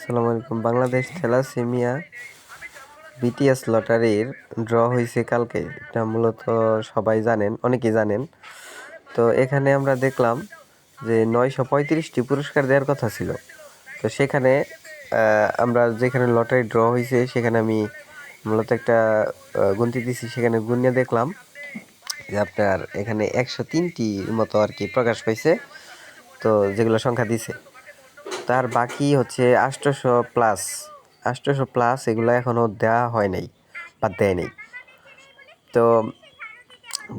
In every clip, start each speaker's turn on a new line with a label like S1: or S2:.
S1: আসসালামু আলাইকুম। Bangladesh thalassaemia BTS লটারির ড্র হয়েছে কালকে। এটা মূলত সবাই জানেন, অনেকেই জানেন। তো এখানে আমরা দেখলাম যে 935টি পুরস্কার দেওয়ার কথা ছিল। তো সেখানে আমরা যেখানে লটারি ড্র হয়েছে সেখানে আমি মূলত একটা গুনতি দিছি, সেখানে গুনিয়ে দেখলাম যে আপনার এখানে 103টির মতো আর কি প্রকাশ পাইছে, তো যেগুলো সংখ্যা দিছে। তার বাকি হচ্ছে 800 প্লাস এগুলো এখনও দেওয়া হয় নাই বা দেয় নাই। তো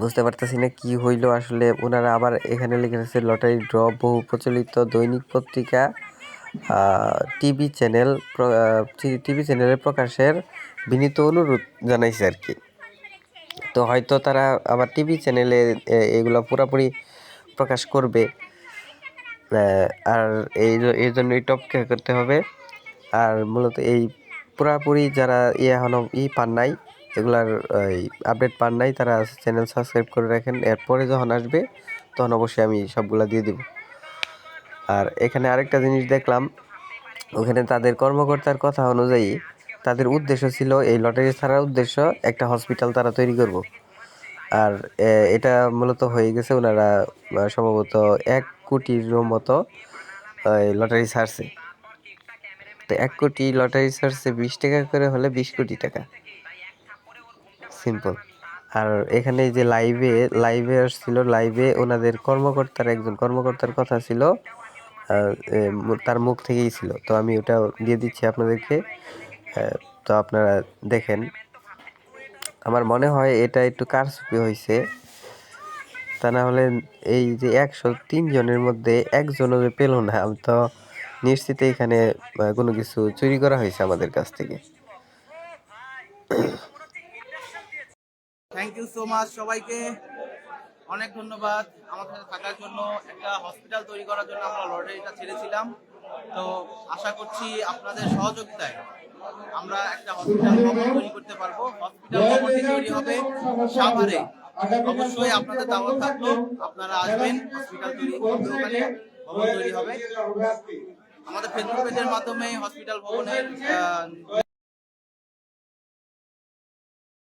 S1: বুঝতে পারতেছি না কি হইলো আসলে। ওনারা আবার এখানে লিখে রেখেছে লটারি ড্র বহু প্রচলিত দৈনিক পত্রিকা টিভি চ্যানেলের প্রকাশের বিনীত অনুরোধ জানাইছে আর কি। তো হয়তো তারা আবার টিভি চ্যানেলে এগুলো পুরোপুরি প্রকাশ করবে, আর এই জন্য টপ কেয়ার করতে হবে। আর মূলত এই পুরাপুরি যারা এখনও পান নাই, এগুলার আপডেট পান নাই, তারা চ্যানেল সাবস্ক্রাইব করে রাখেন। এরপরে যখন আসবে তখন অবশ্যই আমি সবগুলা দিয়ে দেব। আর এখানে আরেকটা জিনিস দেখলাম, ওখানে তাদের কর্মকর্তার কথা অনুযায়ী তাদের উদ্দেশ্য ছিল, এই লটারি ছাড়ার উদ্দেশ্য একটা হসপিটাল তারা তৈরি করব। আর এটা মূলত হয়ে গেছে। ওনারা সম্ভবত 1 কোটির মতো লটারি ছাড়ছে। তো 1 কোটি লটারি ছাড়ছে 20 টাকা করে হলে 20 কোটি টাকা, সিম্পল। আর এখানে যে লাইভে আসছিল, লাইভে ওনাদের একজন কর্মকর্তার কথা ছিল, তার মুখ থেকেই ছিল। তো আমি ওটা দিয়ে দিচ্ছি আপনাদেরকে, তো আপনারা দেখেন। আমার মনে হয় এটা একটু কারচুপি হয়েছে, তা না হলে এই যে 103 জনের মধ্যে একজনও পেল না। আমি তো নিশ্চিত এখানে কোনো কিছু চুরি করা হয়েছে আমাদের কাছ থেকে।
S2: থ্যাংক ইউ সো মাচ সবাইকে, অনেক ধন্যবাদ আমার সাথে থাকার জন্য। একটা হসপিটাল তৈরি করার জন্য আমরা লটারিটা ছেড়েছিলাম। তো আশা করছি আপনাদের সহযোগিতায় আমরা একটা হসপিটাল ভবন তৈরি করতে পারবো। হসপিটাল ভবনটি তৈরি হবে সাভারে। অবশ্যই আপনাদের দাওয়াত থাকলো, আপনারা আসবেন। হসপিটাল তৈরি হবে, ওখানে ভবন তৈরি হবে। আমাদের ফেসবুক পেজের মাধ্যমে হসপিটাল ভবনের